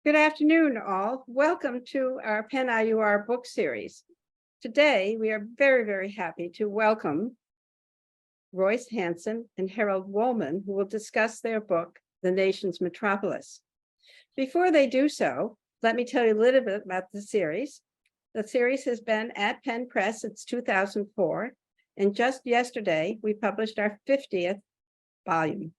Good afternoon, all. Welcome to our Penn IUR book series. Today, we are very happy to welcome Royce, Hanson, and Harold Wolman, who will discuss their book, The Nation's Metropolis. Before they do so, let me tell you a little bit about the series. The series has been at PennPress since 2004, and just yesterday, we published our 50th volume.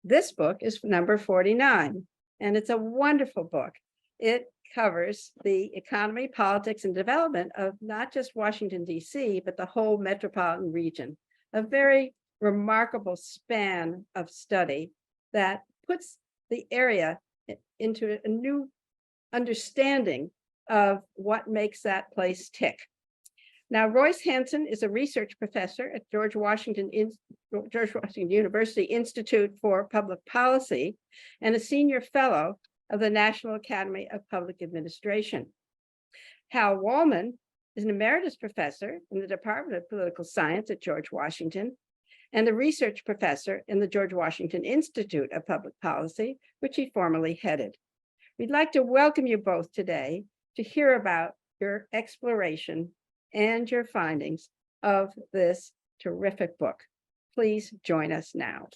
This book is number 49. And it's a wonderful book. It covers the economy, politics, and development of not just Washington, D.C., but the whole metropolitan region. A very remarkable span of study that puts the area into a new understanding of what makes that place tick. Now, Royce Hanson is a research professor at George Washington University Institute for Public Policy and a senior fellow of the National Academy of Public Administration. Hal Wolman is an emeritus professor in the Department of Political Science at George Washington and a research professor in the George Washington Institute of Public Policy, which he formerly headed. We'd like to welcome you both today to hear about your exploration and your findings of this terrific book. Please join us now.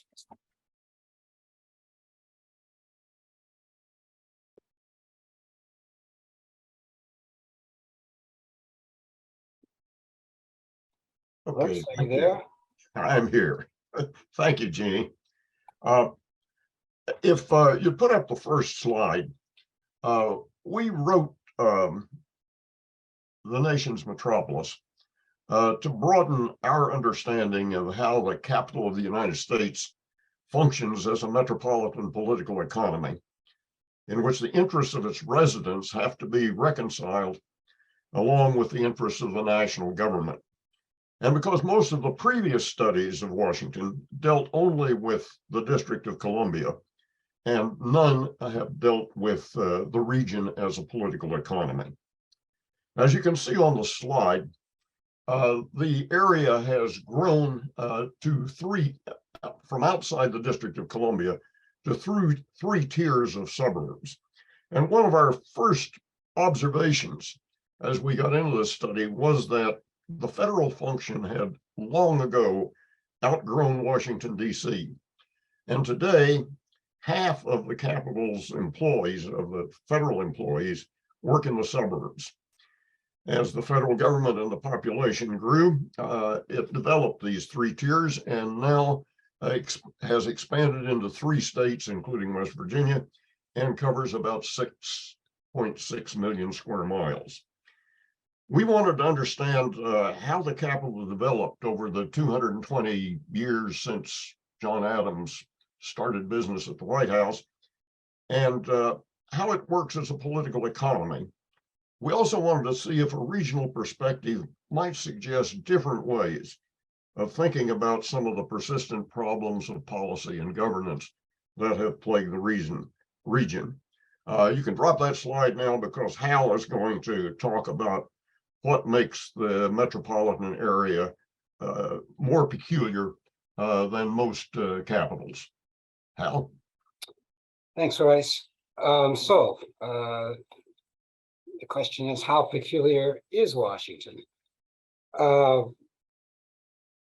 Okay, Royce, are you there? I'm here. Thank you, Jeannie. If you put up the first slide, we wrote The Nation's Metropolis to broaden our understanding of how the capital of the United States functions as a metropolitan political economy, in which the interests of its residents have to be reconciled along with the interests of the national government. And because most of the previous studies of Washington dealt only with the District of Columbia, and none have dealt with the region as a political economy. As you can see on the slide, the area has grown to from outside the District of Columbia to three tiers of suburbs. And one of our first observations as we got into this study was that the federal function had long ago outgrown Washington, D.C. And today, half of the capital's employees, of the federal employees, work in the suburbs. As the federal government and the population grew, it developed these three tiers and now has expanded into 3 states, including West Virginia, and covers about 6.6 million square miles. We wanted to understand how the capital developed over the 220 years since John Adams started business at the White House, and how it works as a political economy. We also wanted to see if a regional perspective might suggest different ways of thinking about some of the persistent problems of policy and governance that have plagued the region. You can drop that slide now because Hal is going to talk about what makes the metropolitan area more peculiar than most capitals. Hal? Thanks, Royce. The question is, how peculiar is Washington? One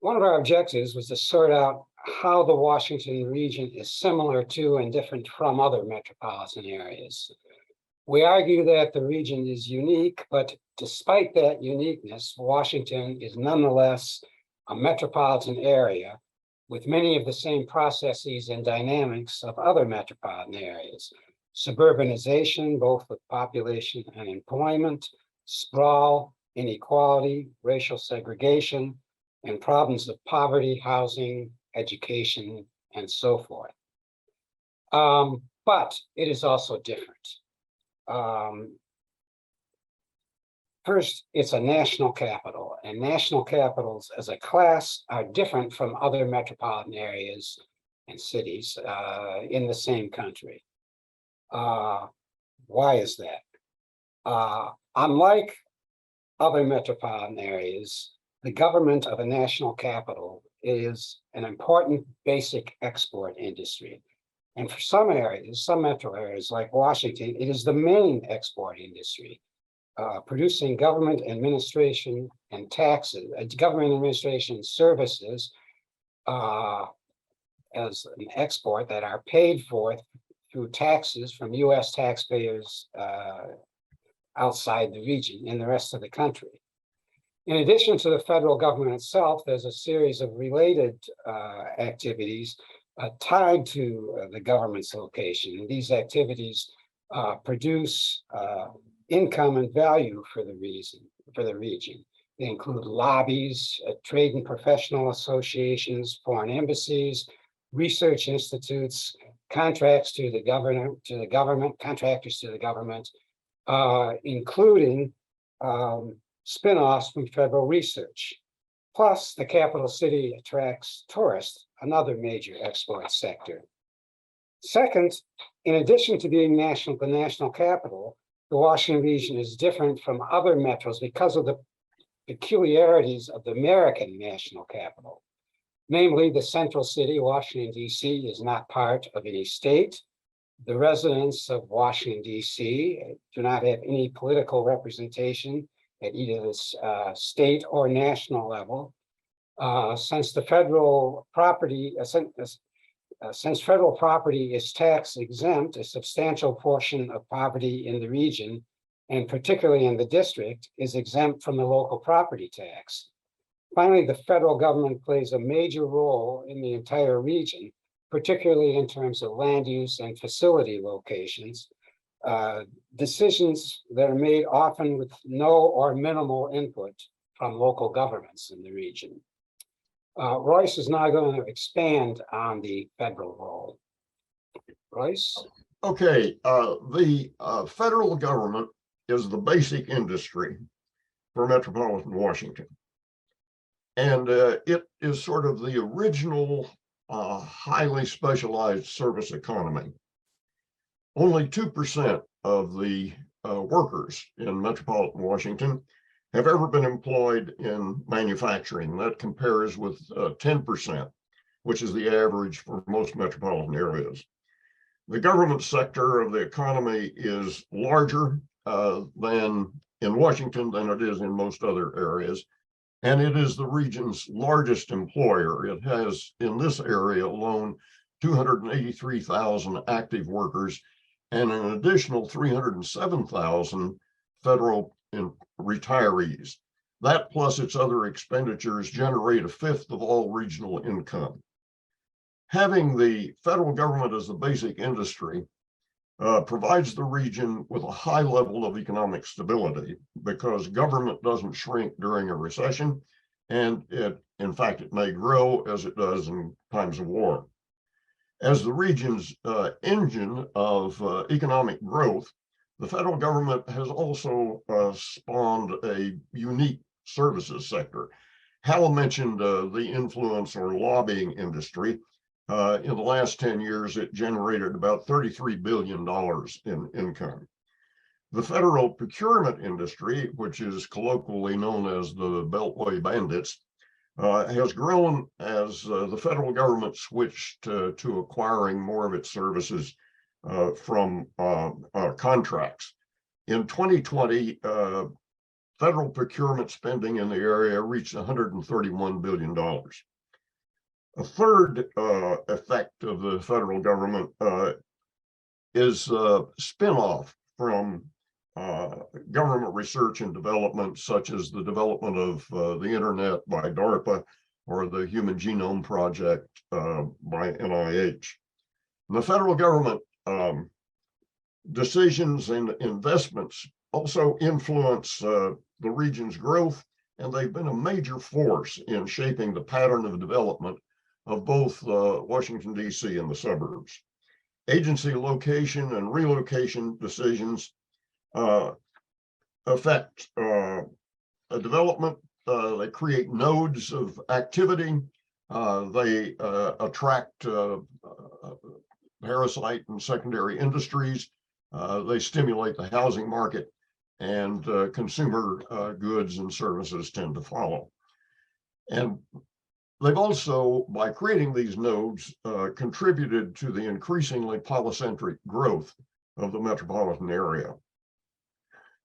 of our objectives was to sort out how the Washington region is similar to and different from other metropolitan areas. We argue that the region is unique, but despite that uniqueness, Washington is nonetheless a metropolitan area with many of the same processes and dynamics of other metropolitan areas. Suburbanization, both with population and employment, sprawl, inequality, racial segregation, and problems of poverty, housing, education, and so forth. But it is also different. First, it's a national capital, and national capitals as a class are different from other metropolitan areas and cities in the same country. Why is that? Unlike other metropolitan areas, the government of a national capital is an important basic export industry. And for some areas, some metro areas like Washington, it is the main export industry, producing government administration and taxes, government administration services as an export that are paid for through taxes from US taxpayers outside the region in the rest of the country. In addition to the federal government itself, there's a series of related activities tied to the government's location. These activities produce income and value for the region. They include lobbies, trade and professional associations, foreign embassies, research institutes, contracts to the government, contractors to the government, including spin-offs from federal research. Plus, the capital city attracts tourists, another major export sector. Second, in addition to being the national capital, the Washington region is different from other metros because of the peculiarities of the American national capital. Namely, the central city, Washington, D.C., is not part of any state. The residents of Washington, D.C. do not have any political representation at either the state or national level. Since federal property is tax exempt, a substantial portion of property in the region, and particularly in the district, is exempt from the local property tax. Finally, the federal government plays a major role in the entire region, particularly in terms of land use and facility locations. Decisions that are made often with no or minimal input from local governments in the region. Royce is now going to expand on the federal role. Royce? Okay, the federal government is the basic industry for metropolitan Washington. And it is sort of the original highly specialized service economy. Only 2% of the workers in metropolitan Washington have ever been employed in manufacturing. That compares with 10%, which is the average for most metropolitan areas. The government sector of the economy is larger than in Washington than it is in most other areas. And it is the region's largest employer. It has, in this area alone, 283,000 active workers and an additional 307,000 federal retirees. That plus its other expenditures generate a fifth of all regional income. Having the federal government as the basic industry provides the region with a high level of economic stability because government doesn't shrink during a recession, and in fact, it may grow as it does in times of war. As the region's engine of economic growth, the federal government has also spawned a unique services sector. Hal mentioned the influence or lobbying industry. In the last 10 years, it generated about $33 billion in income. The federal procurement industry, which is colloquially known as the Beltway Bandits, has grown as the federal government switched to acquiring more of its services from contracts. In 2020, federal procurement spending in the area reached $131 billion. A third effect of the federal government is spin-off from government research and development, such as the development of the internet by DARPA or the Human Genome Project by NIH. And the federal government decisions and investments also influence the region's growth, and they've been a major force in shaping the pattern of development of both Washington, D.C. and the suburbs. Agency location and relocation decisions affect a development. They create nodes of activity. They attract parasite and secondary industries. They stimulate the housing market, and consumer goods and services tend to follow. And They've also, by creating these nodes, contributed to the increasingly polycentric growth of the metropolitan area.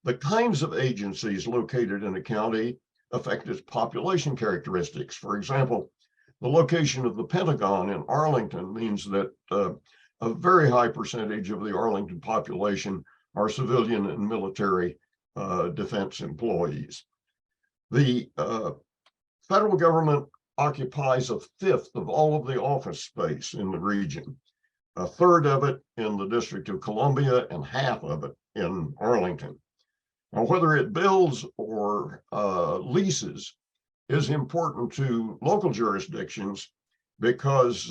The kinds of agencies located in a county affect its population characteristics. For example, the location of the Pentagon in Arlington means that a very high percentage of the Arlington population are civilian and military defense employees. The federal government occupies a fifth of all of the office space in the region, a third of it in the District of Columbia, and half of it in Arlington. Now, whether it builds or leases is important to local jurisdictions because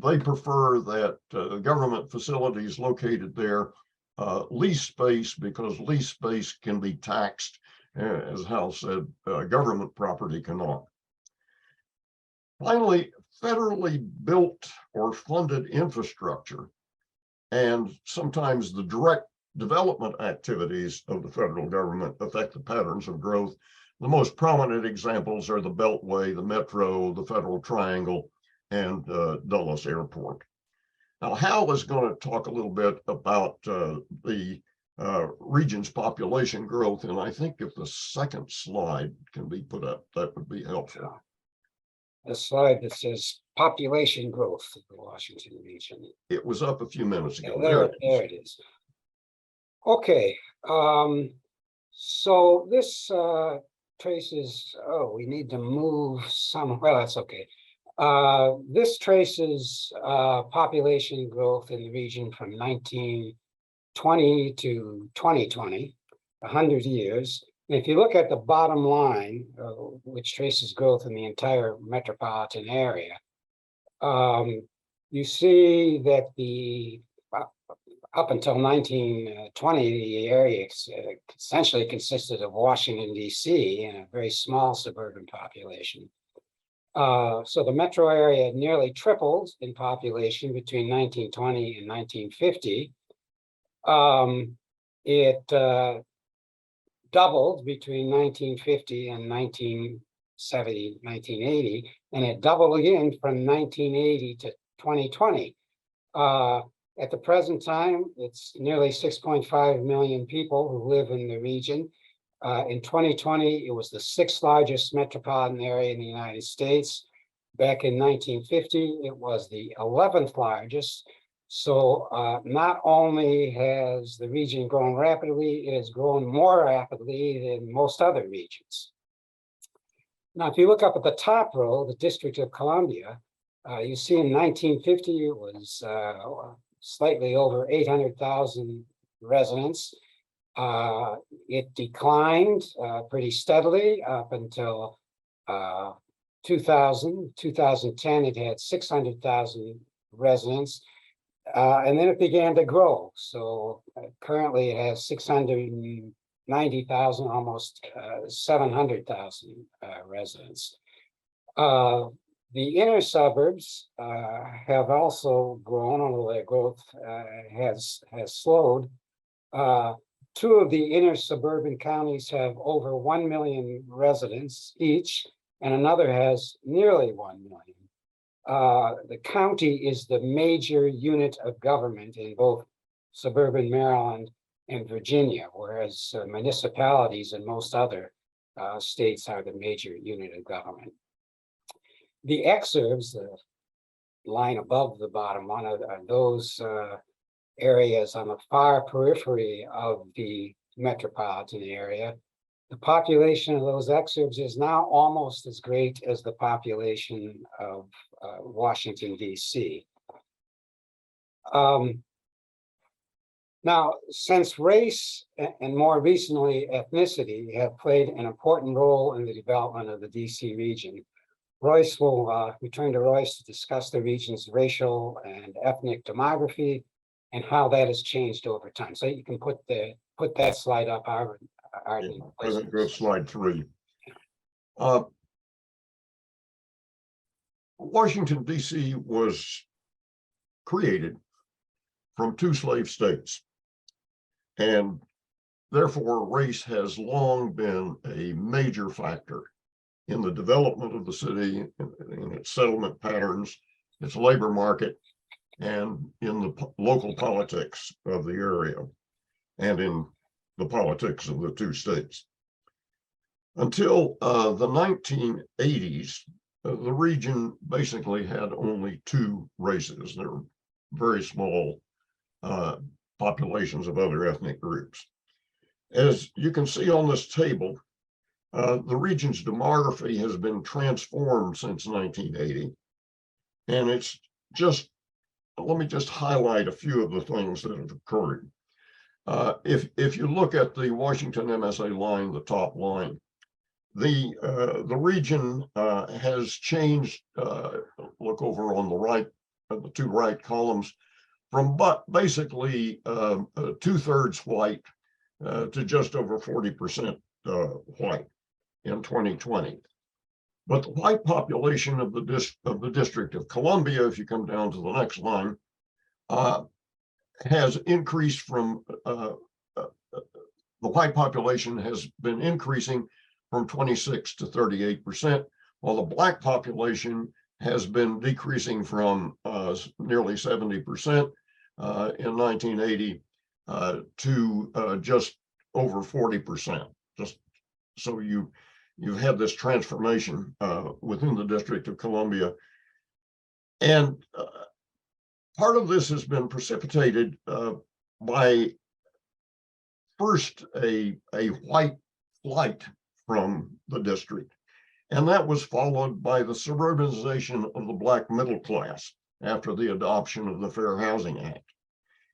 they prefer that government facilities located there lease space, because lease space can be taxed, as Hal said, government property cannot. Finally, federally built or funded infrastructure and sometimes the direct development activities of the federal government affect the patterns of growth. The most prominent examples are the Beltway, the Metro, the Federal Triangle, and Dulles Airport. Now, Hal is going to talk a little bit about the region's population growth, and I think if the second slide can be put up, that would be helpful. The slide that says population growth of the Washington region. It was up a few minutes ago. There it is. Okay, so this traces, oh, we need to move some, well, that's okay. This traces population growth in the region from 1920 to 2020, 100 years. And if you look at the bottom line, which traces growth in the entire metropolitan area, you see that the up until 1920, the area essentially consisted of Washington, D.C. and a very small suburban population. So the metro area nearly tripled in population between 1920 and 1950. It doubled between 1950 and 1970, 1980, and it doubled again from 1980 to 2020. At the present time, it's nearly 6.5 million people who live in the region. In 2020, it was the 6th largest metropolitan area in the United States. Back in 1950, it was the 11th largest. So not only has the region grown rapidly, it has grown more rapidly than most other regions. Now, if you look up at the top row, the District of Columbia, you see in 1950, it was slightly over 800,000 residents. It declined pretty steadily up until 2010, it had 600,000 residents. And then it began to grow. So currently it has 690,000, almost 700,000 residents. The inner suburbs have also grown, although their growth has slowed. 2 of the inner suburban counties have over 1 million residents each, and another has nearly 1 million. The county is the major unit of government in both suburban Maryland and Virginia, whereas municipalities in most other states are the major unit of government. The exurbs, the line above the bottom one, are those areas on the far periphery of the metropolitan area. The population of those exurbs is now almost as great as the population of Washington, D.C. Now, since race and more recently ethnicity have played an important role in the development of the D.C. region, Royce will return to Royce to discuss the region's racial and ethnic demography and how that has changed over time. So you can put that slide up, Harvard. I think that's slide 3. Washington, D.C. was created from 2 slave states, and therefore race has long been a major factor in the development of the city, in its settlement patterns, its labor market, and in the local politics of the area, and in the politics of the two states. Until the 1980s, the region basically had only two races. There were very small populations of other ethnic groups. As you can see on this table, the region's demography has been transformed since 1980. And it's just, let me just highlight a few of the things that have occurred. If you look at the Washington MSA line, the top line, the region has changed, look over on the right, the two right columns, from basically 2/3 white to just over 40% white in 2020. But the white population of the District of Columbia, if you come down to the next line, has increased from, the white population has been increasing from 26 to 38%, while the Black population has been decreasing from nearly 70% in 1980 to just over 40%. Just so you've had this transformation within the District of Columbia. And part of this has been precipitated by first a white flight from the district. And that was followed by the suburbanization of the Black middle class after the adoption of the Fair Housing Act.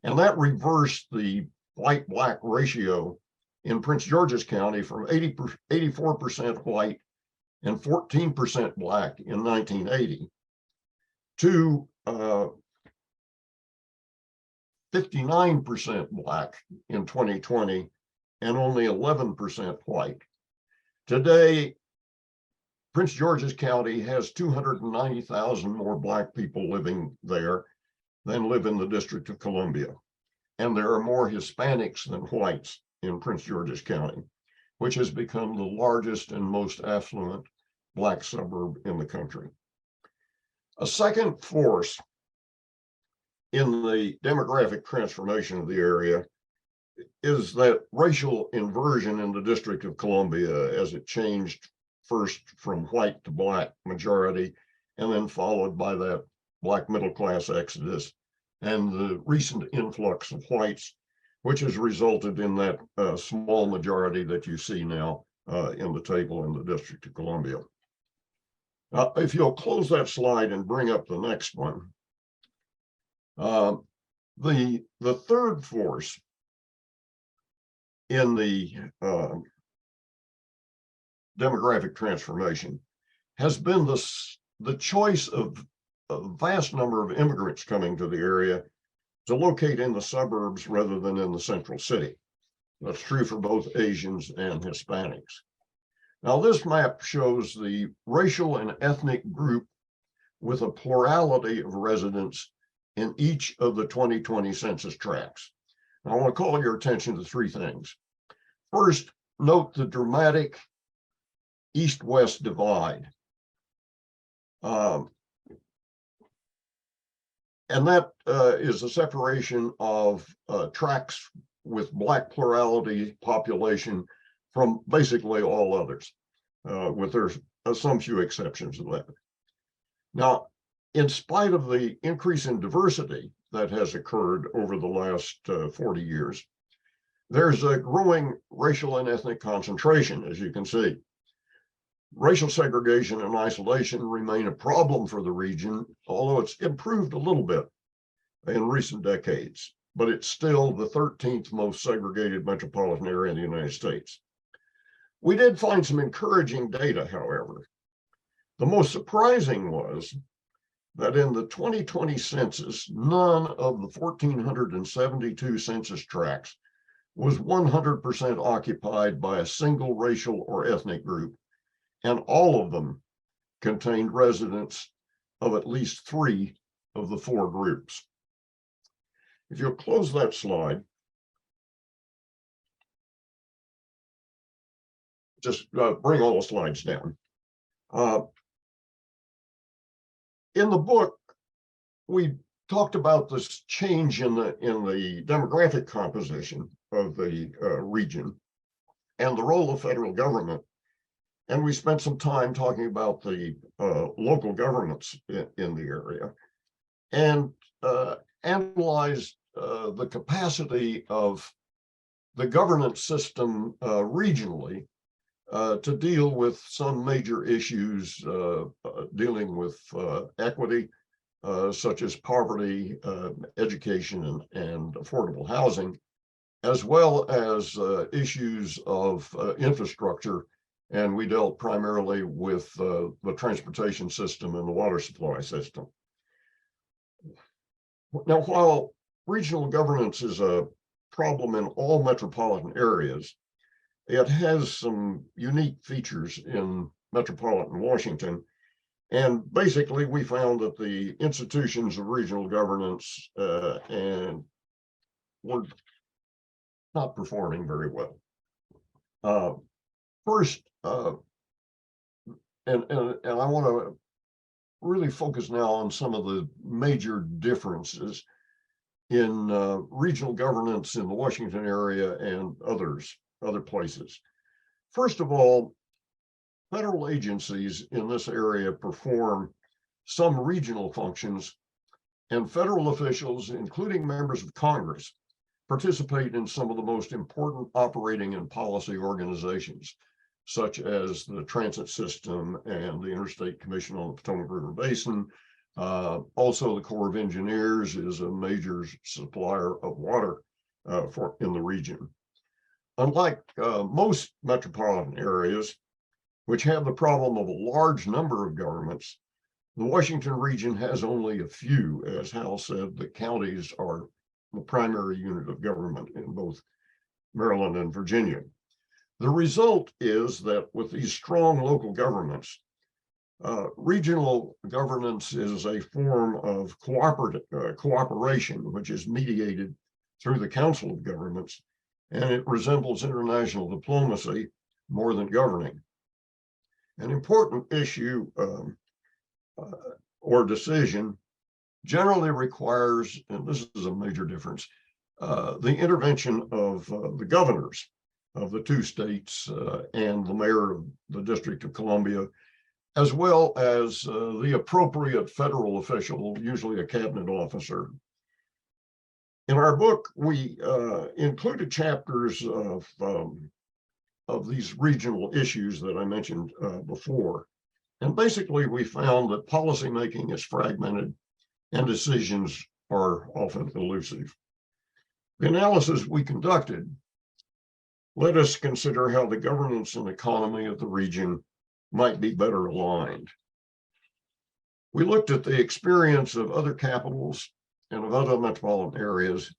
And that reversed the white-black ratio in Prince George's County from 84% white and 14% Black in 1980 to 59% Black in 2020 and only 11% white. Today, Prince George's County has 290,000 more Black people living there than live in the District of Columbia. And there are more Hispanics than whites in Prince George's County, which has become the largest and most affluent Black suburb in the country. A second force in the demographic transformation of the area is that racial inversion in the District of Columbia, as it changed first from white to Black majority, and then followed by that Black middle class exodus and the recent influx of whites, which has resulted in that small majority that you see now in the table in the District of Columbia. If you'll close that slide and bring up the next one. The third force in the demographic transformation has been the choice of a vast number of immigrants coming to the area to locate in the suburbs rather than in the central city. That's true for both Asians and Hispanics. Now, this map shows the racial and ethnic group with a plurality of residents in each of the 2020 census tracts. Now, I want to call your attention to three things. First, note the dramatic east-west divide. And that is a separation of tracts with Black plurality population from basically all others, with there's some few exceptions to that. Now, in spite of the increase in diversity that has occurred over the last 40 years, there's a growing racial and ethnic concentration, as you can see. Racial segregation and isolation remain a problem for the region, although it's improved a little bit in recent decades, but it's still the 13th most segregated metropolitan area in the United States. We did find some encouraging data, however. The most surprising was that in the 2020 census, none of the 1,472 census tracts was 100% occupied by a single racial or ethnic group, and all of them contained residents of at least three of the four groups. If you'll close that slide, just bring all the slides down. Uh, in the book, we talked about this change in the demographic composition of the region and the role of federal government. And we spent some time talking about the local governments in the area and analyzed the capacity of the governance system regionally to deal with some major issues dealing with equity, such as poverty, education, and affordable housing, as well as issues of infrastructure. And we dealt primarily with the transportation system and the water supply system. Now, while regional governance is a problem in all metropolitan areas, it has some unique features in metropolitan Washington. And basically, we found that the institutions of regional governance and were not performing very well. First, and I want to really focus now on some of the major differences in regional governance in the Washington area and other places. First of all, federal agencies in this area perform some regional functions, and federal officials, including members of Congress, participate in some of the most important operating and policy organizations, such as the transit system and the Interstate Commission on the Potomac River Basin. Also, the Corps of Engineers is a major supplier of water in the region. Unlike most metropolitan areas, which have the problem of a large number of governments, the Washington region has only a few. As Hal said, the counties are the primary unit of government in both Maryland and Virginia. The result is that with these strong local governments, regional governance is a form of cooperation, which is mediated through the Council of Governments, and it resembles international diplomacy more than governing. An important issue or decision generally requires, and this is a major difference, the intervention of the governors of the two states and the mayor of the District of Columbia, as well as the appropriate federal official, usually a cabinet officer. In our book, we included chapters of these regional issues that I mentioned before. And basically, we found that policymaking is fragmented and decisions are often elusive. The analysis we conducted let us consider how the governance and economy of the region might be better aligned. We looked at the experience of other capitals and of other metropolitan areas,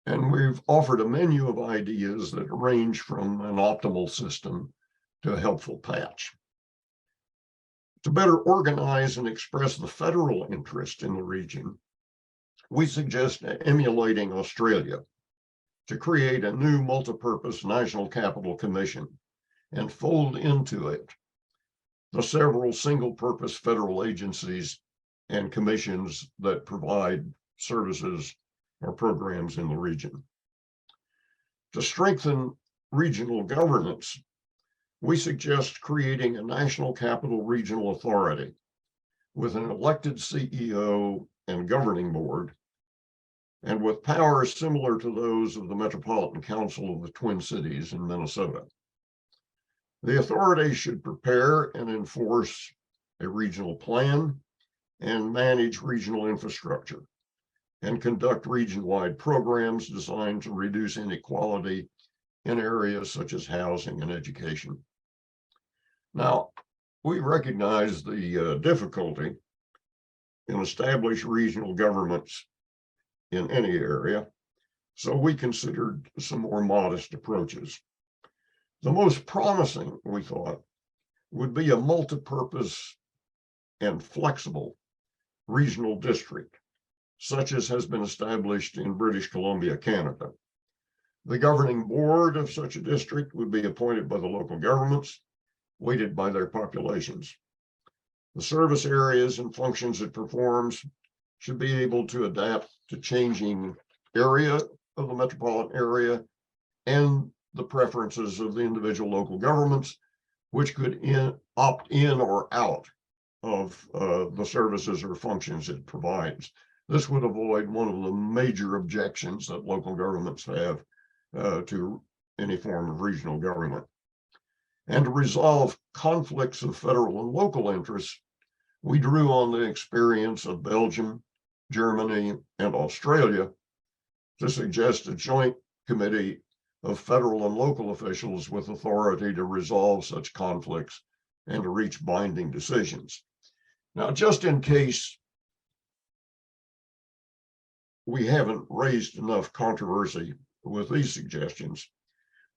and we've offered a menu of ideas that range from an optimal system to a helpful patch. To better organize and express the federal interest in the region, we suggest emulating Australia to create a new multipurpose National Capital Commission and fold into it the several single-purpose federal agencies and commissions that provide services or programs in the region. To strengthen regional governance, we suggest creating a National Capital Regional Authority with an elected CEO and governing board, and with powers similar to those of the Metropolitan Council of the Twin Cities in Minnesota. The authority should prepare and enforce a regional plan and manage regional infrastructure and conduct region-wide programs designed to reduce inequality in areas such as housing and education. Now, we recognize the difficulty in establishing regional governments in any area, so we considered some more modest approaches. The most promising, we thought, would be a multipurpose and flexible regional district, such as has been established in British Columbia, Canada. The governing board of such a district would be appointed by the local governments, weighted by their populations. The service areas and functions it performs should be able to adapt to changing area of the metropolitan area and the preferences of the individual local governments, which could opt in or out of the services or functions it provides. This would avoid one of the major objections that local governments have to any form of regional government. And to resolve conflicts of federal and local interests, we drew on the experience of Belgium, Germany, and Australia to suggest a joint committee of federal and local officials with authority to resolve such conflicts and to reach binding decisions. Now, just in case we haven't raised enough controversy with these suggestions,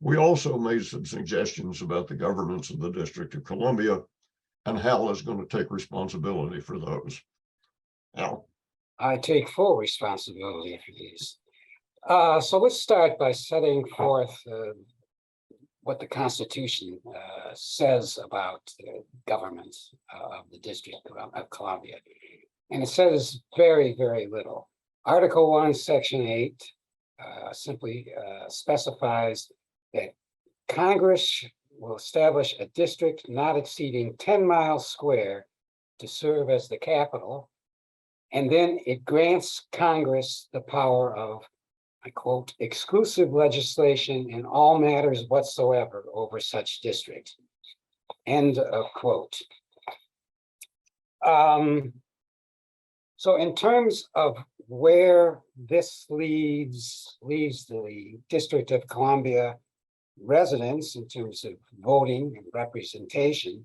we also made some suggestions about the governance of the District of Columbia, and Hal is going to take responsibility for those. Hal? I take full responsibility for these. So let's start by setting forth what the Constitution says about government of the District of Columbia. And it says very, very little. Article 1, Section 8 simply specifies that Congress will establish a district not exceeding 10 miles square to serve as the capital. And then it grants Congress the power of, I quote, exclusive legislation in all matters whatsoever over such district. End of quote. So in terms of where this leaves the District of Columbia residents in terms of voting and representation,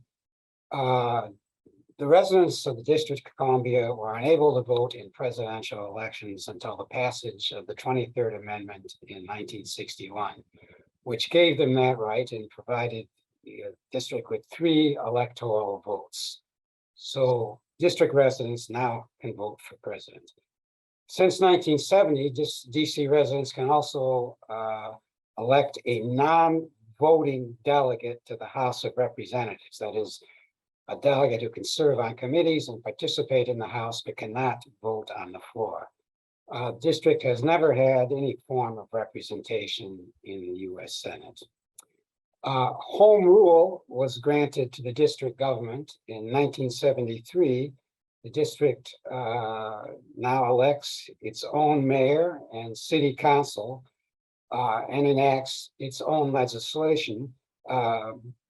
the residents of the District of Columbia were unable to vote in presidential elections until the passage of the 23rd Amendment in 1961, which gave them that right and provided the district with 3 electoral votes. So district residents now can vote for president. Since 1970, DC residents can also elect a non-voting delegate to the House of Representatives. That is, a delegate who can serve on committees and participate in the House, but cannot vote on the floor. District has never had any form of representation in the US Senate. Home rule was granted to the district government in 1973. The district now elects its own mayor and city council and enacts its own legislation,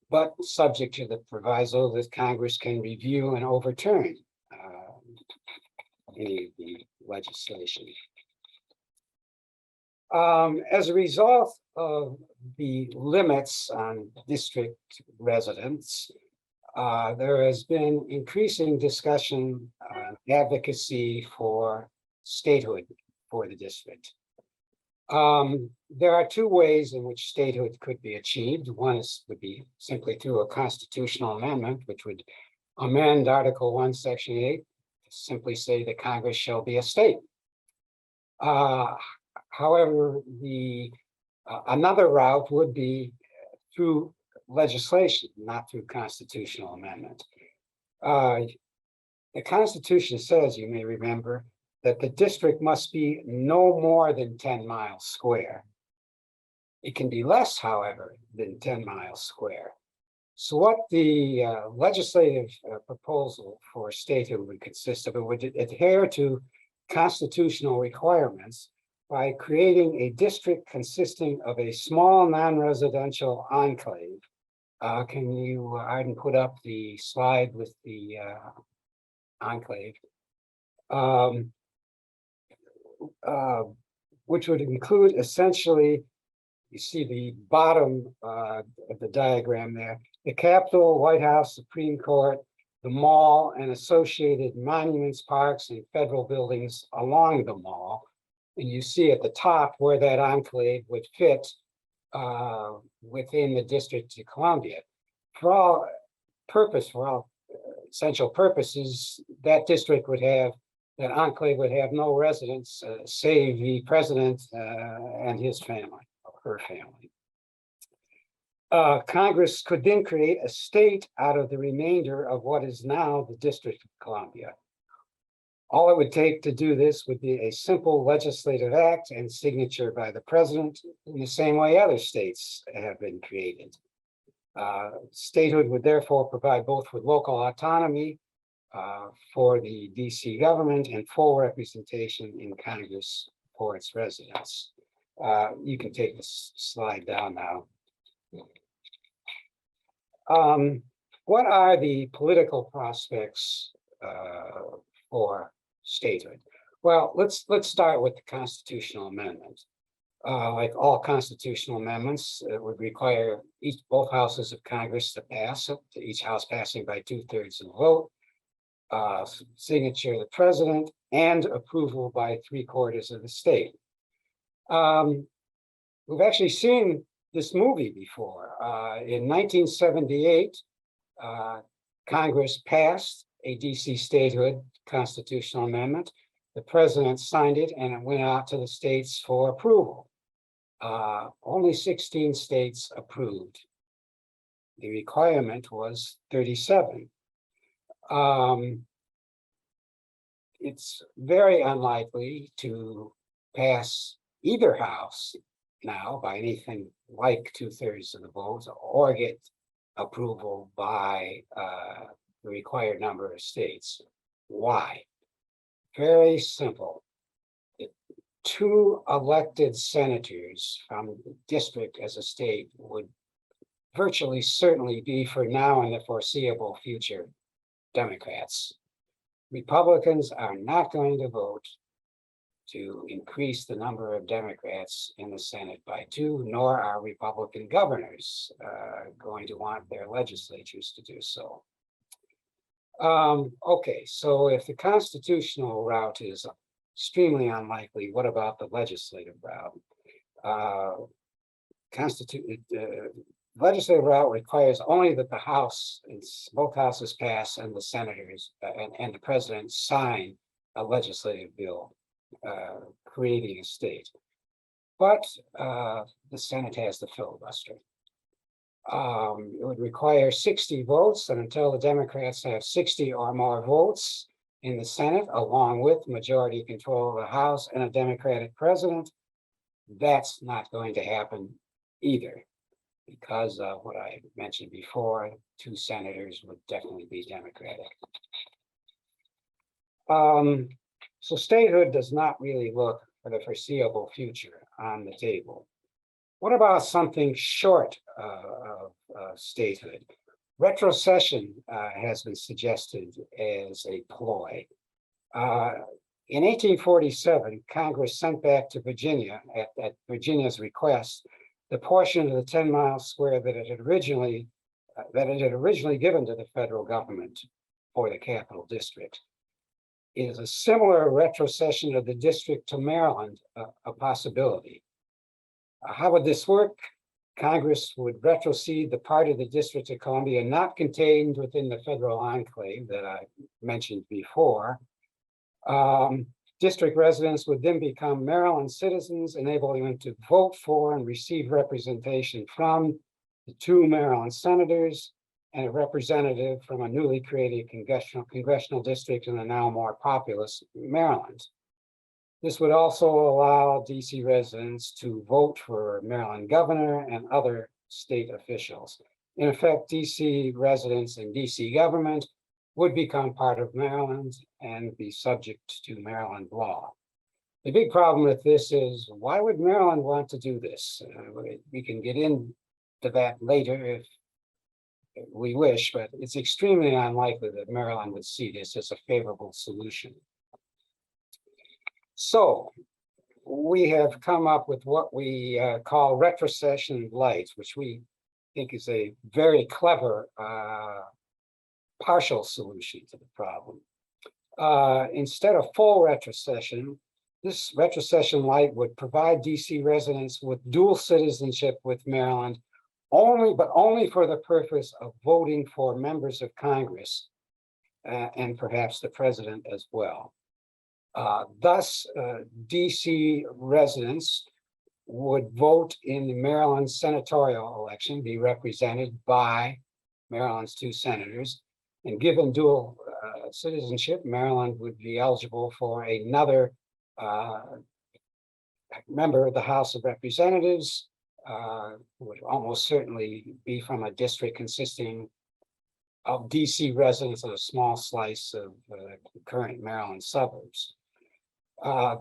but subject to the proviso that Congress can review and overturn any of the legislation. As a result of the limits on district residents, there has been increasing discussion advocacy for statehood for the district. There are 2 ways in which statehood could be achieved. One would be simply through a constitutional amendment, which would amend Article 1, Section 8, to simply say that Congress shall be a state. However, another route would be through legislation, not through constitutional amendment. The Constitution says, you may remember, that the district must be no more than 10 miles square. It can be less, however, than 10 miles square. So what the legislative proposal for statehood would consist of, it would adhere to constitutional requirements by creating a district consisting of a small non-residential enclave. Can you, Arden, put up the slide with the enclave? Which would include essentially, you see the bottom of the diagram there, the Capitol, White House, Supreme Court, the mall, and associated monuments, parks, and federal buildings along the mall. And you see at the top where that enclave would fit within the District of Columbia. For all essential purposes, that district would have, that enclave would have no residents save the president and his family, or her family. Congress could then create a state out of the remainder of what is now the District of Columbia. All it would take to do this would be a simple legislative act and signature by the president in the same way other states have been created. Statehood would therefore provide both with local autonomy for the DC government and full representation in Congress for its residents. You can take this slide down now. What are the political prospects for statehood? Well, let's start with the constitutional amendment. Like all constitutional amendments, it would require both houses of Congress to pass it, each house passing by 2/3 of the vote, signature of the president, and approval by 3/4 of the state. We've actually seen this movie before. In 1978, Congress passed a DC statehood constitutional amendment. The president signed it and it went out to the states for approval. Only 16 states approved. The requirement was 37. It's very unlikely to pass either house now by anything like 2/3 of the votes or get approval by the required number of states. Why? Very simple. 2 elected senators from the district as a state would virtually certainly be, for now and the foreseeable future, Democrats. Republicans are not going to vote to increase the number of Democrats in the Senate by 2, nor are Republican governors going to want their legislatures to do so. Okay, so if the constitutional route is extremely unlikely, what about the legislative route? Legislative route requires only that the House, both houses pass, and the senators and the president sign a legislative bill creating a state. But the Senate has the filibuster. It would require 60 votes, and until the Democrats have 60 or more votes in the Senate, along with majority control of the House and a Democratic president, that's not going to happen either, because of what I mentioned before, 2 senators would definitely be Democratic. So statehood does not really look for the foreseeable future on the table. What about something short of statehood? Retrocession has been suggested as a ploy. In 1847, Congress sent back to Virginia, at Virginia's request, the portion of the 10 miles square that it had originally given to the federal government for the Capital District. Is a similar retrocession of the district to Maryland a possibility? How would this work? Congress would retrocede the part of the District of Columbia not contained within the federal enclave that I mentioned before. District residents would then become Maryland citizens, enabling them to vote for and receive representation from the 2 Maryland senators and a representative from a newly created congressional district in the now more populous Maryland. This would also allow DC residents to vote for Maryland governor and other state officials. In effect, DC residents and DC government would become part of Maryland and be subject to Maryland law. The big problem with this is, why would Maryland want to do this? We can get into that later if we wish, but it's extremely unlikely that Maryland would see this as a favorable solution. So we have come up with what we call retrocession light, which we think is a very clever partial solution to the problem. Instead of full retrocession, this retrocession light would provide DC residents with dual citizenship with Maryland, only for the purpose of voting for members of Congress and perhaps the president as well. Thus, DC residents would vote in the Maryland senatorial election, be represented by Maryland's 2 senators. And given dual citizenship, Maryland would be eligible for another member of the House of Representatives, would almost certainly be from a district consisting of DC residents of a small slice of current Maryland suburbs.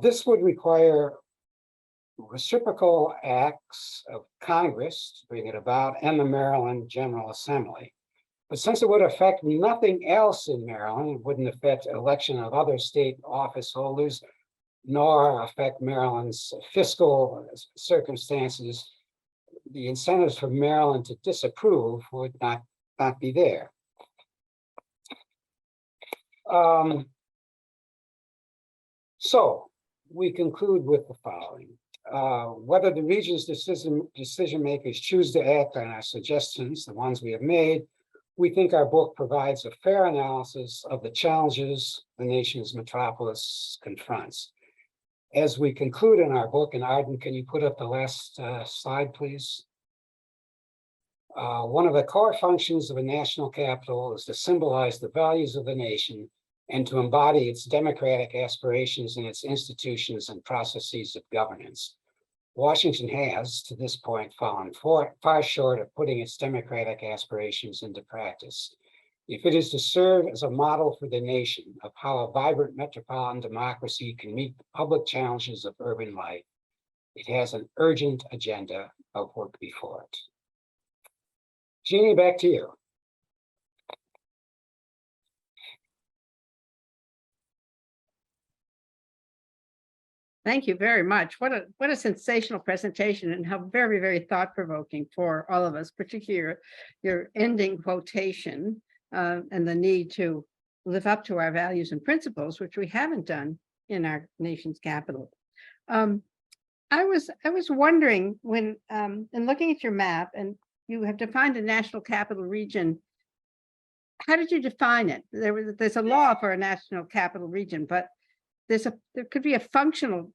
This would require reciprocal acts of Congress to bring it about and the Maryland General Assembly. But since it would affect nothing else in Maryland, it wouldn't affect election of other state office holders, nor affect Maryland's fiscal circumstances, the incentives for Maryland to disapprove would not be there. So we conclude with the following. Whether the region's decision makers choose to act on our suggestions, the ones we have made, we think our book provides a fair analysis of the challenges the nation's metropolis confronts. As we conclude in our book, and Arden, can you put up the last slide, please? One of the core functions of a national capital is to symbolize the values of the nation and to embody its democratic aspirations in its institutions and processes of governance. Washington has, to this point, fallen far short of putting its democratic aspirations into practice. If it is to serve as a model for the nation of how a vibrant metropolitan democracy can meet the public challenges of urban life, it has an urgent agenda of work before it. Jeannie, back to you. Thank you very much. What a sensational presentation, and how very, very thought-provoking for all of us, particularly your ending quotation and the need to live up to our values and principles, which we haven't done in our nation's capital. I was wondering, when in looking at your map, and you have defined a national capital region, how did you define it? There's a law for a national capital region, but there could be a functional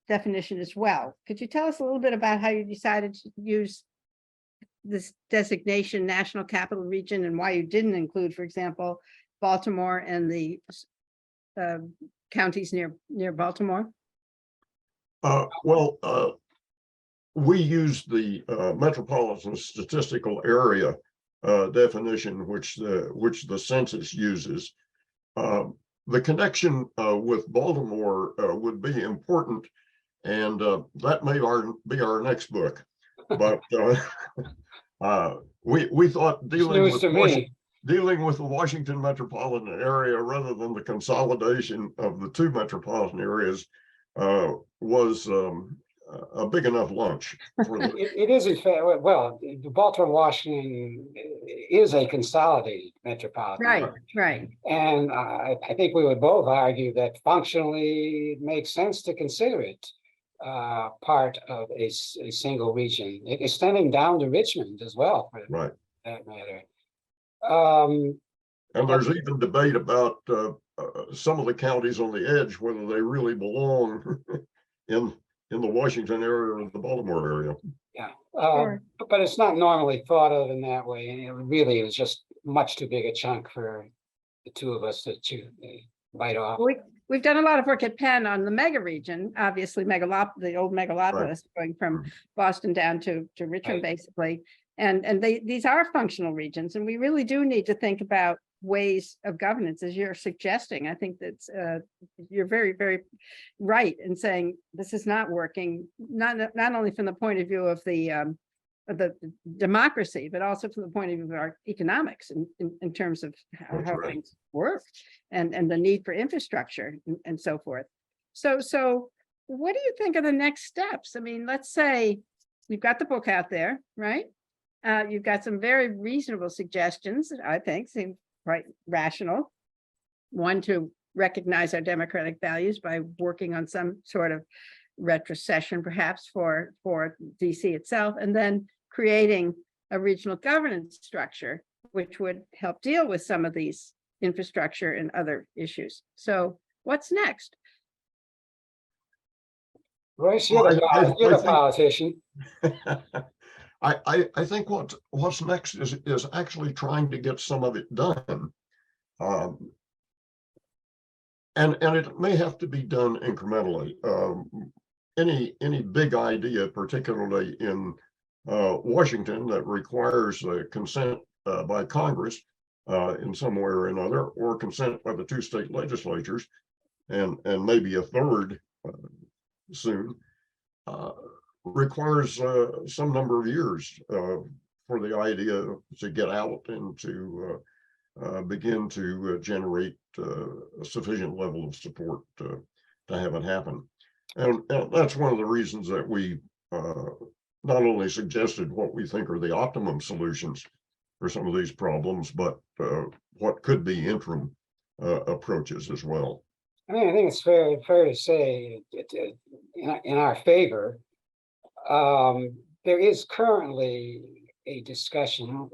definition as well. Could you tell us a little bit about how you decided to use this designation, national capital region, and why you didn't include, for example, Baltimore and the counties near Baltimore? We used the metropolitan statistical area definition, which the census uses. The connection with Baltimore would be important, and that may be our next book. But we thought dealing with the Washington metropolitan area, rather than the consolidation of the 2 metropolitan areas, was a big enough lunch. It is, in fact, well, the Baltimore, Washington is a consolidated metropolitan. Right, right. And I think we would both argue that functionally it makes sense to consider it part of a single region, extending down to Richmond as well, for that matter. And there's even debate about some of the counties on the edge, whether they really belong in the Washington area or the Baltimore area. Yeah, Sure. But it's not normally thought of in that way, and it really was just much too big a chunk for the 2 of us to bite off. We've done a lot of work at Penn on the mega region, obviously the old megalopolis, going from Boston down to Richmond, basically. And these are functional regions, and we really do need to think about ways of governance, as you're suggesting. I think that's you're very, very right in saying this is not working, not only from the point of view of the democracy, but also from the point of view of our economics in terms of how things work, and the need for infrastructure and so forth. So what do you think are the next steps? I mean, let's say you've got the book out there, right? You've got some very reasonable suggestions, I think, seem quite rational. One, to recognize our democratic values by working on some sort of retrocession, perhaps for DC itself, and then creating a regional governance structure, which would help deal with some of these infrastructure and other issues. So what's next? Royce, Well, you're I the think politician. I think what's next is actually trying to get some of it done. Um, and it may have to be done incrementally. Any big idea, particularly in Washington, that requires consent by Congress in some way or another, or consent by the two state legislatures, and maybe a third soon, requires some number of years for the idea to get out and to begin to generate a sufficient level of support to have it happen. And that's one of the reasons that we not only suggested what we think are the optimum solutions for some of these problems, but what could be interim approaches as well. I mean, I think it's fair to say in our favor. There is currently a discussion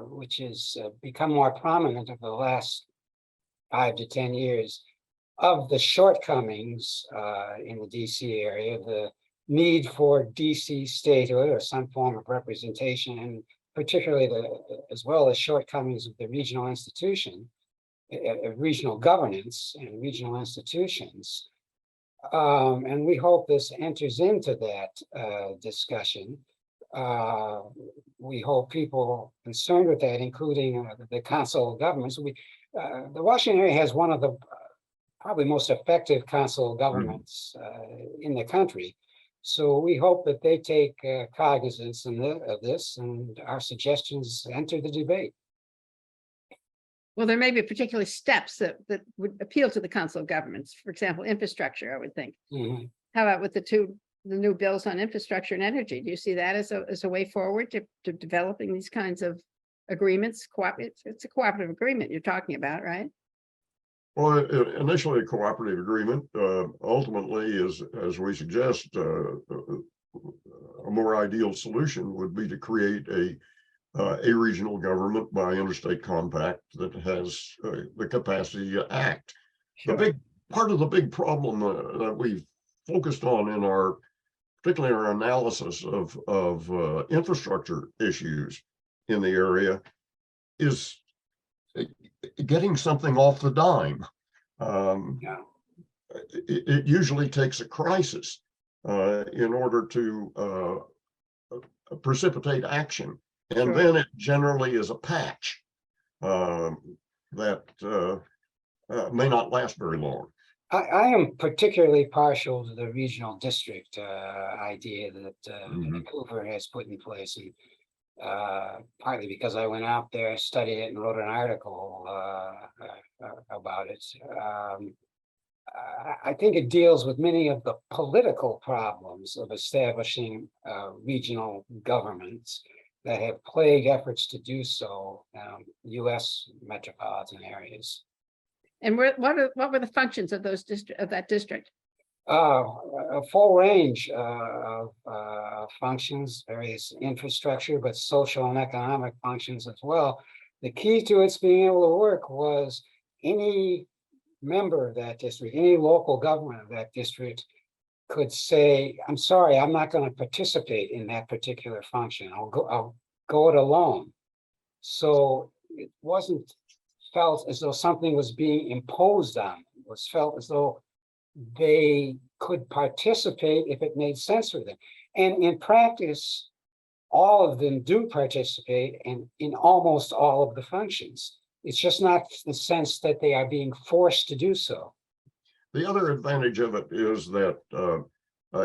which has become more prominent over the last 5 to 10 years of the shortcomings in the DC area, the need for DC statehood or some form of representation, and particularly as well as shortcomings of the regional institution, regional governance and regional institutions. And we hope this enters into that discussion. We hope people concerned with that, including the Council of Governments. The Washington area has one of the probably most effective council of governments in the country. So we hope that they take cognizance of this, and our suggestions enter the debate. Well, there may be particular steps that would appeal to the Council of Governments. For example, infrastructure, I would think. Mm-hmm. How about with the new bills on infrastructure and energy? Do you see that as a way forward to developing these kinds of agreements? It's a cooperative agreement you're talking about, right? Well, initially a cooperative agreement, ultimately, as we suggest, a more ideal solution would be to create a regional government by interstate compact that has the capacity to act. Sure. The big part of the big problem that we've focused on in our, particularly our analysis of infrastructure issues in the area, is getting something off the dime. Yeah. It usually takes a crisis in order to precipitate action. And Sure. then it generally is a patch that may not last very long. I am particularly partial to the regional district idea that Vancouver has put in place, and partly because I went out there, studied it, and wrote an article about it. I think it deals with many of the political problems of establishing regional governments that have plagued efforts to do so, U.S. metropolitan areas. And what were the functions of that district? A full range of functions, various infrastructure, but social and economic functions as well. The key to its being able to work was any member of that district, any local government of that district could say, I'm sorry, I'm not going to participate in that particular function. I'll go it alone. So it wasn't felt as though something was being imposed on them. It was felt as though they could participate if it made sense for them. And in practice, all of them do participate in almost all of the functions. It's just not the sense that they are being forced to do so. The other advantage of it is that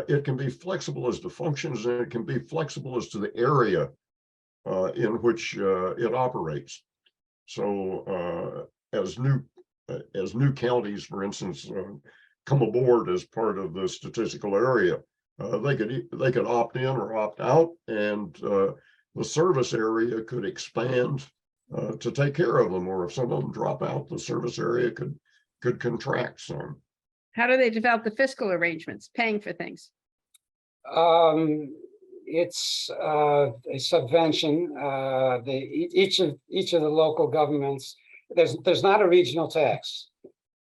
it can be flexible as to functions, and it can be flexible as to the area in which it operates. So as new counties, for instance, come aboard as part of the statistical area, they could opt in or opt out, and the service area could expand to take care of them. Or if some of them drop out, the service area could contract some. How do they develop the fiscal arrangements, paying for things? It's a subvention. Each of the local governments, there's not a regional tax.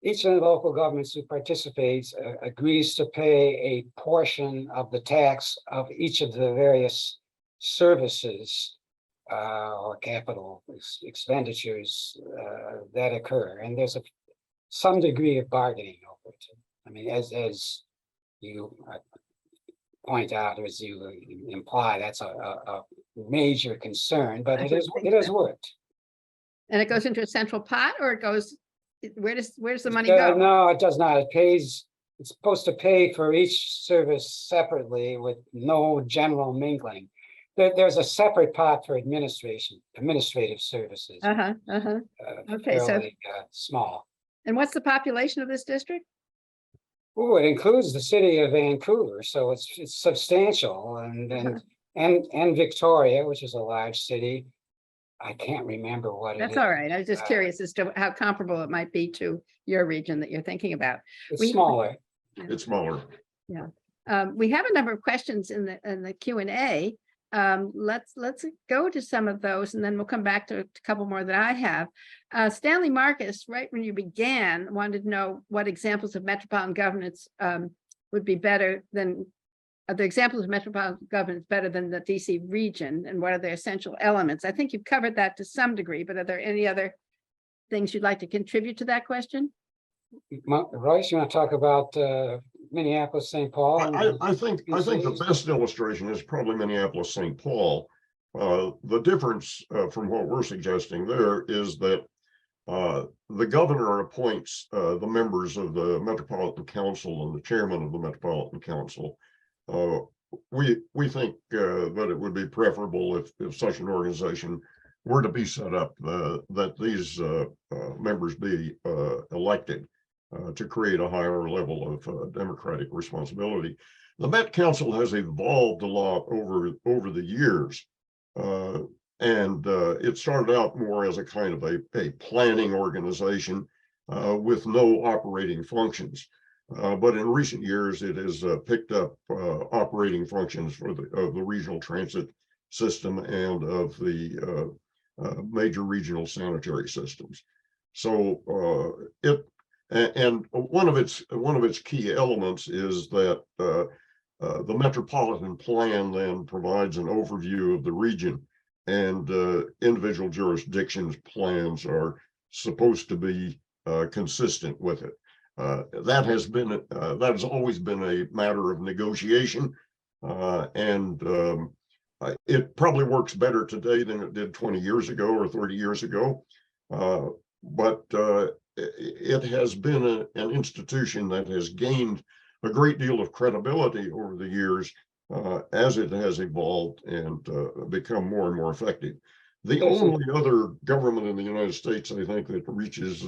each of the local governments who participates agrees to pay a portion of the tax of each of the various services or capital expenditures that occur. And there's some degree of bargaining over it. I mean, as you point out, or as you imply, that's a major concern, but it has worked. And it goes into a central pot, or it goes, where's the money go? No, it does not. It's supposed to pay for each service separately with no general mingling. There's a separate pot for administrative services. Okay, fairly, small. And what's the population of this district? Oh, it includes the city of Vancouver, so it's substantial, and Victoria, which is a large city. I can't remember what it is. That's all right. I was just curious as to how comparable it might be to your region that you're thinking about. It's smaller. It's smaller. Yeah. We have a number of questions in the Q&A. Let's go to some of those, and then we'll come back to a couple more that I have. Stanley Marcus, right when you began, wanted to know what examples of metropolitan governance would be better than the examples of metropolitan governance better than the DC region, and what are their essential elements? I think you've covered that to some degree, but are there any other things you'd like to contribute to that question? Royce, you want to talk about Minneapolis, St. Paul? I think the best illustration is probably Minneapolis, St. Paul. The difference from what we're suggesting there is that the governor appoints the members of the Metropolitan Council and the chairman of the Metropolitan Council. We think that it would be preferable if such an organization were to be set up, that these members be elected to create a higher level of democratic responsibility. The Met Council has evolved a lot over the years, and it started out more as a kind of a planning organization with no operating functions. But in recent years, it has picked up operating functions of the regional transit system and of the major regional sanitary systems. So one of its key elements is that the metropolitan plan then provides an overview of the region, and individual jurisdictions' plans are supposed to be consistent with it. That has always been a matter of negotiation, and it probably works better today than it did 20 years ago or 30 years ago. But it has been an institution that has gained a great deal of credibility over the years as it has evolved and become more and more effective. The only other government in the United States, I think, that reaches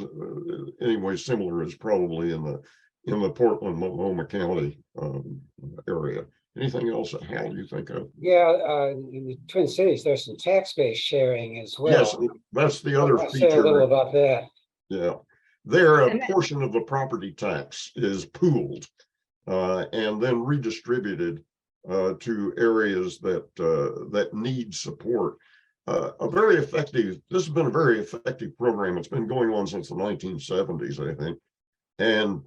anyway similar is probably in the Portland, Multnomah County area. Anything else, Hal, you think of? Yeah, in the Twin Cities, there's some tax-based sharing as well. Yes, that's the other feature. Say a little about that. Yeah, there a portion of the property tax is pooled and then redistributed to areas that need support. This has been a very effective program. It's been going on since the 1970s, I think. And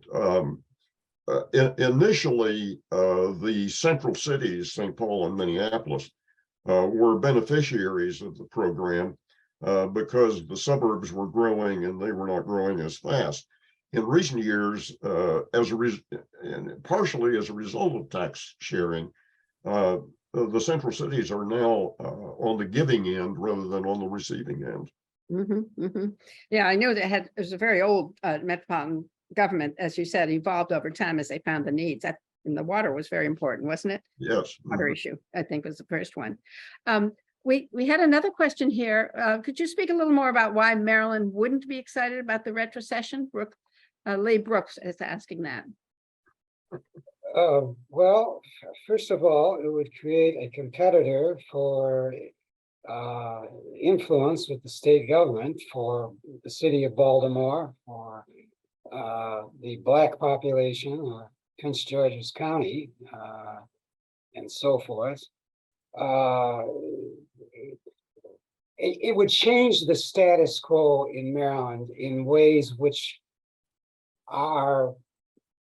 initially, the central cities, St. Paul and Minneapolis, were beneficiaries of the program because the suburbs were growing and they were not growing as fast. In recent years, and partially as a result of tax sharing, the central cities are now on the giving end rather than on the receiving end. Yeah, I know that it was a very old metropolitan government, as you said, evolved over time as they found the needs. And the water was very important, wasn't it? Yes. Water issue, I think, was the first one. We had another question here. Could you speak a little more about why Maryland wouldn't be excited about the retrocession? Lee Brooks is asking that. Well, first of all, it would create a competitor for influence with the state government, for the city of Baltimore, for the Black population, or Prince George's County, and so forth. It would change the status quo in Maryland in ways which are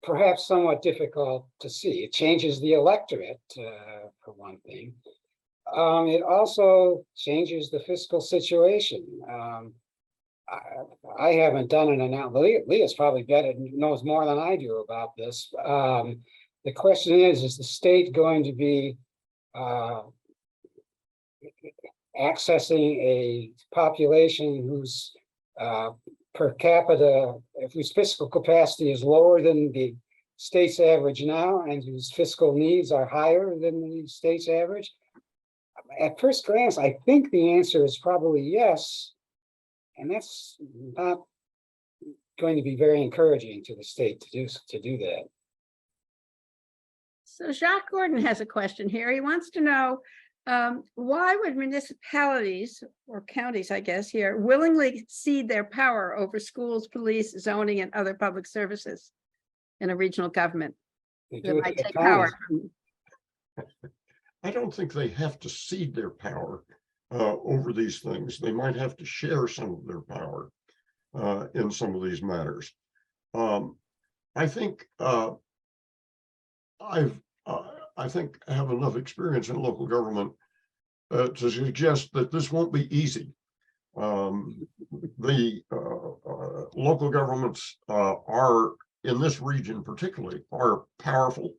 perhaps somewhat difficult to see. It changes the electorate, for one thing. It also changes the fiscal situation. I haven't done an analysis. Leah's probably better, knows more than I do about this. The question is the state going to be accessing a population whose per capita, whose fiscal capacity is lower than the state's average now, and whose fiscal needs are higher than the state's average? At first glance, I think the answer is probably yes, and that's not going to be very encouraging to the state to do that. So Jacques Gordon has a question here. He wants to know, why would municipalities or counties, I guess here, willingly cede their power over schools, police, zoning, and other public services in a regional government? They That do it might to take counties. power. I don't think they have to cede their power over these things. They might have to share some of their power in some of these matters. I think I have enough experience in local government to suggest that this won't be easy. The local governments are, in this region particularly, are powerful.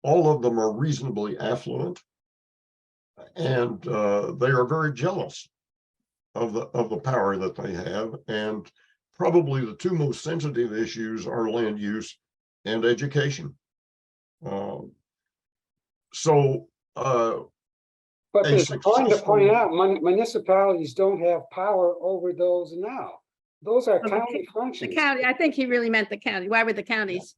All of them are reasonably affluent, and they are very jealous of the power that they have. And probably the two most sensitive issues are land use and education. But it's important to point out, municipalities don't have power over those now. Those are county functions. The county, I think he really meant the county. Why would the counties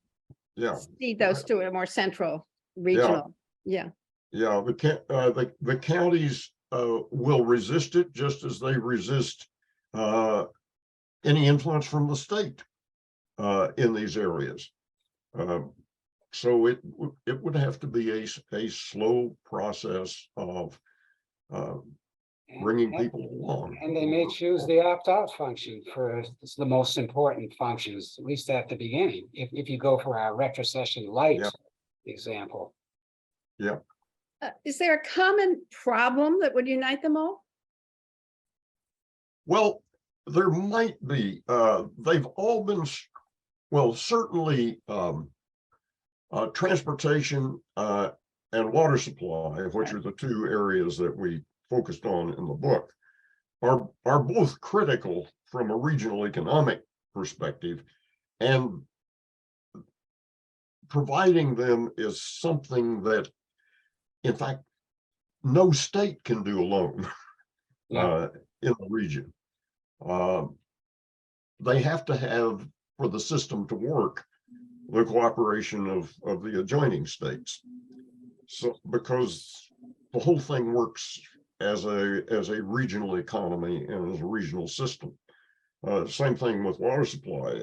cede those to a more central regional? Yeah. The counties will resist it, just as they resist any influence from the state in these areas. So it would have to be a slow process of bringing people along. And they may choose the opt-out function for the most important functions, at least at the beginning, if you go for our retrocession light example. Yeah. Is there a common problem that would unite them all? Well, there might be. They've all been, well, certainly transportation and water supply, which are the two areas that we focused on in the book, are both critical from a regional economic perspective, and providing them is something that, in fact, no state can do alone in the region. They have to have, for the system to work, the cooperation of the adjoining states. So, because the whole thing works as a regional economy and as a regional system. Same thing with water supply.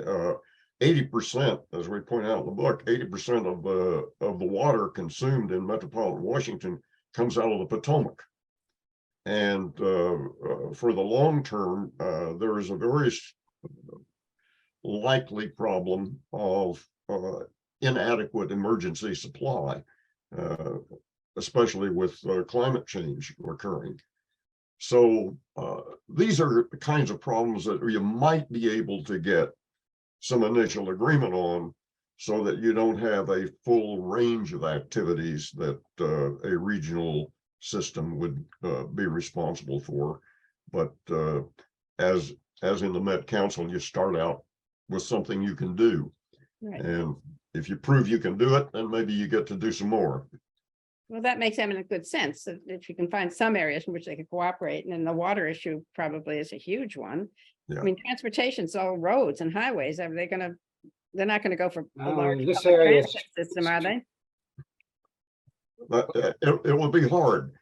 80%, as we point out in the book, 80% of the water consumed in metropolitan Washington comes out of the Potomac. And for the long term, there is a very likely problem of inadequate emergency supply, especially with climate change occurring. So these are the kinds of problems that you might be able to get some initial agreement on, so that you don't have a full range of activities that a regional system would be responsible for. But as in the Met Council, you start out with something you can do. Right. And if you prove you can do it, then maybe you get to do some more. Well, that makes eminent good sense. That if you can find some areas in which they can cooperate, and then the water issue probably is a huge one. Yeah. I mean, transportation's all roads and highways. Are they gonna? They're not going to go for a large this area system, are they? It will be hard.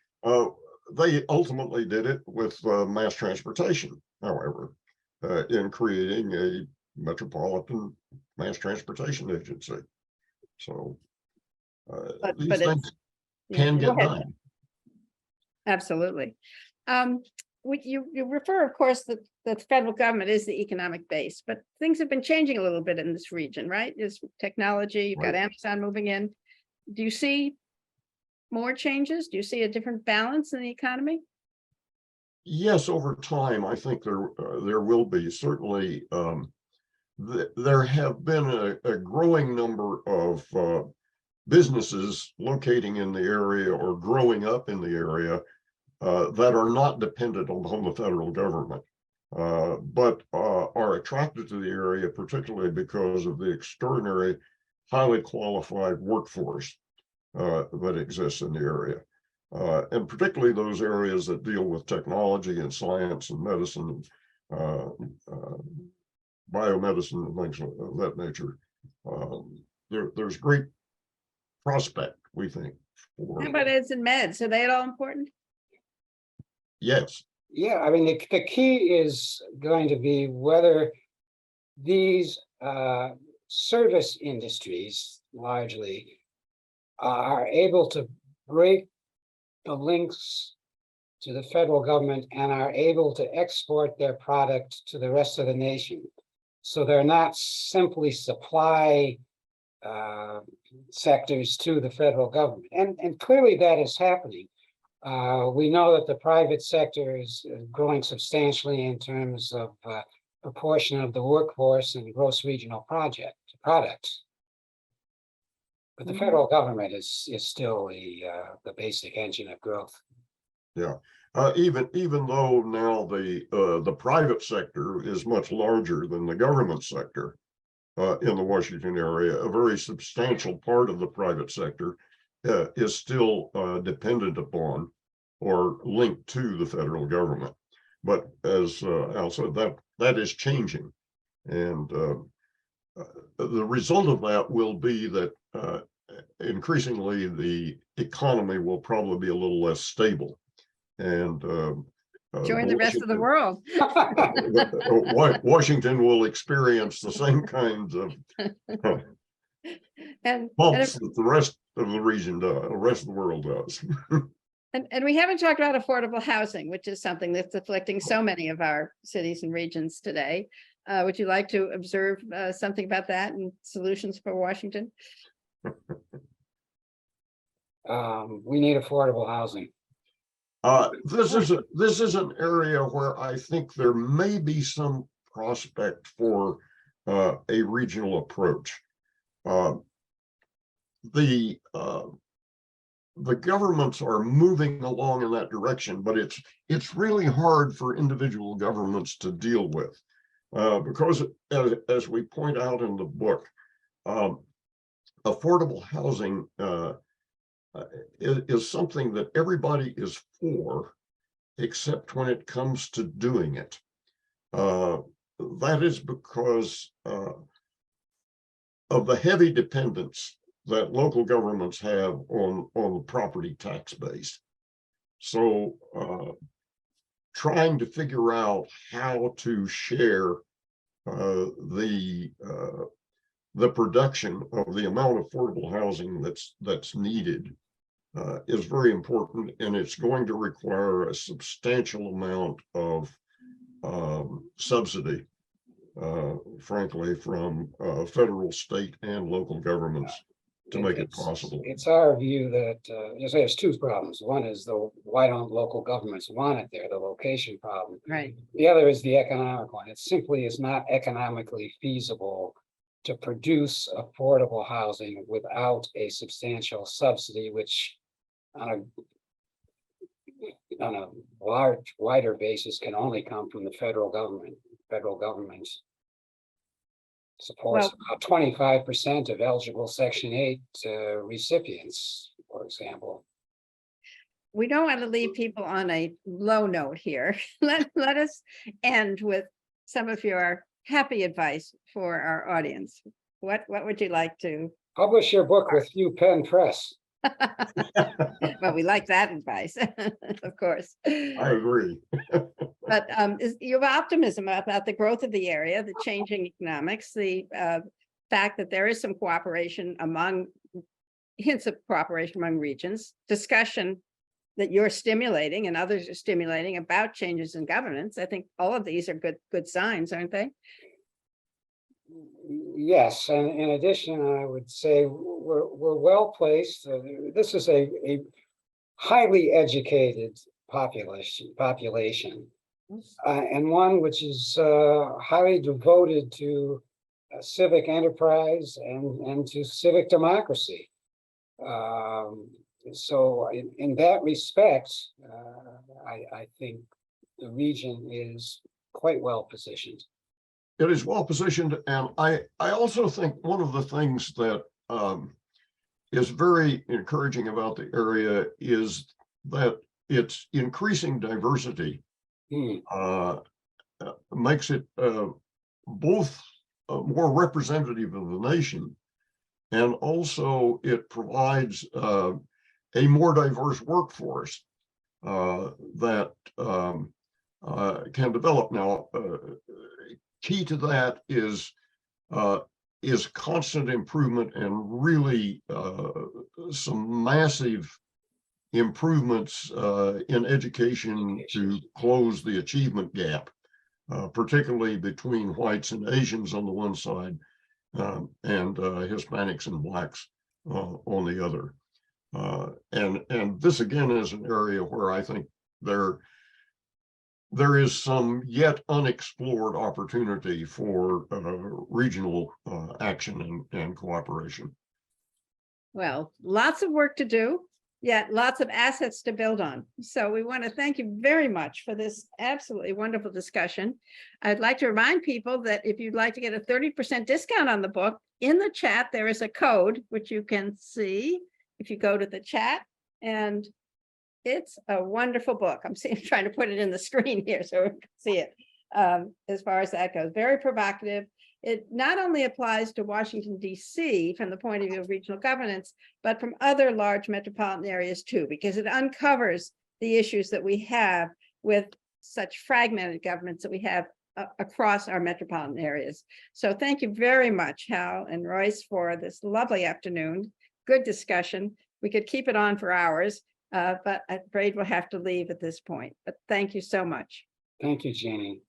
They ultimately did it with mass transportation, however, in creating a metropolitan mass transportation agency. So these things can get done. Absolutely. You refer, of course, the federal government is the economic base, but things have been changing a little bit in this region, right? There's technology, you've got Right. Amazon moving in. Do you see more changes? Do you see a different balance in the economy? Yes, over time, I think there will be. Certainly, there have been a growing number of businesses locating in the area or growing up in the area that are not dependent on the federal government, but are attracted to the area, particularly because of the extraordinary, highly qualified workforce that exists in the area. And particularly those areas that deal with technology and science and medicine, biomedicine and things of that nature. There's great prospect, we think, for. How about eds and meds? Are they at all important? Yes. Yeah, I mean, the key is going to be whether these service industries largely are able to break the links to the federal government and are able to export their product to the rest of the nation. So they're not simply supply sectors to the federal government. And clearly that is happening. We know that the private sector is growing substantially in terms of proportion of the workforce and gross regional products. But the federal government is still the basic engine of growth. Yeah. Even though now the private sector is much larger than the government sector in the Washington area, a very substantial part of the private sector is still dependent upon or linked to the federal government. But as Al said, that is changing, and the result of that will be that increasingly the economy will probably be a little less stable. And Join the rest of the world. Washington will experience the same kinds of bumps that the rest of the region does, the rest of the world does. And we haven't talked about affordable housing, which is something that's afflicting so many of our cities and regions today. Would you like to observe something about that and solutions for Washington? We need affordable housing. This is an area where I think there may be some prospect for a regional approach. The governments are moving along in that direction, but it's really hard for individual governments to deal with because, as we point out in the book, affordable housing is something that everybody is for, except when it comes to doing it. That is because of the heavy dependence that local governments have on the property tax base. So trying to figure out how to share the production of the amount of affordable housing that's needed is very important, and it's going to require a substantial amount of subsidy, frankly, from federal, state, and local governments to make it possible. It's our view that there's two problems. One is why don't local governments want it there, the location problem. Right. The other is the economic one. It simply is not economically feasible to produce affordable housing without a substantial subsidy, which on a wider basis can only come from the federal government. Federal government supports about 25% of eligible Section 8 recipients, for example. We don't want to leave people on a low note here. Let us end with some of your happy advice for our audience. What would you like to publish your book with PennPress? Well, we like that advice, of course. I agree. But you have optimism about the growth of the area, the changing economics, the fact that there is some cooperation hints of cooperation among regions, discussion that you're stimulating and others are stimulating about changes in governance. I think all of these are good signs, aren't they? Yes, and in addition, I would say we're well placed. This is a highly educated population, and one which is highly devoted to civic enterprise and to civic democracy. So in that respect, I think the region is quite well positioned. It is well positioned, and I also think one of the things that is very encouraging about the area is that its increasing diversity makes it both more representative of the nation, and also it provides a more diverse workforce that can develop. Now, key to that is constant improvement and really some massive improvements in education to close the achievement gap, particularly between whites and Asians on the one side, and Hispanics and Blacks on the other. And this again is an area where I think there is some yet unexplored opportunity for regional action and cooperation. Well, lots of work to do, yet lots of assets to build on. So we want to thank you very much for this absolutely wonderful discussion. I'd like to remind people that if you'd like to get a 30% discount on the book, in the chat, there is a code, which you can see if you go to the chat, and it's a wonderful book. I'm trying to put it in the screen here so we can see it. As far as that goes, very provocative. It not only applies to Washington, D.C. from the point of view of regional governance, but from other large metropolitan areas too, because it uncovers the issues that we have with such fragmented governments that we have across our metropolitan areas. So thank you very much, Hal and Royce, for this lovely afternoon. Good discussion. We could keep it on for hours, but I'm afraid we'll have to leave at this point. But thank you so much. Thank you, Jeannie.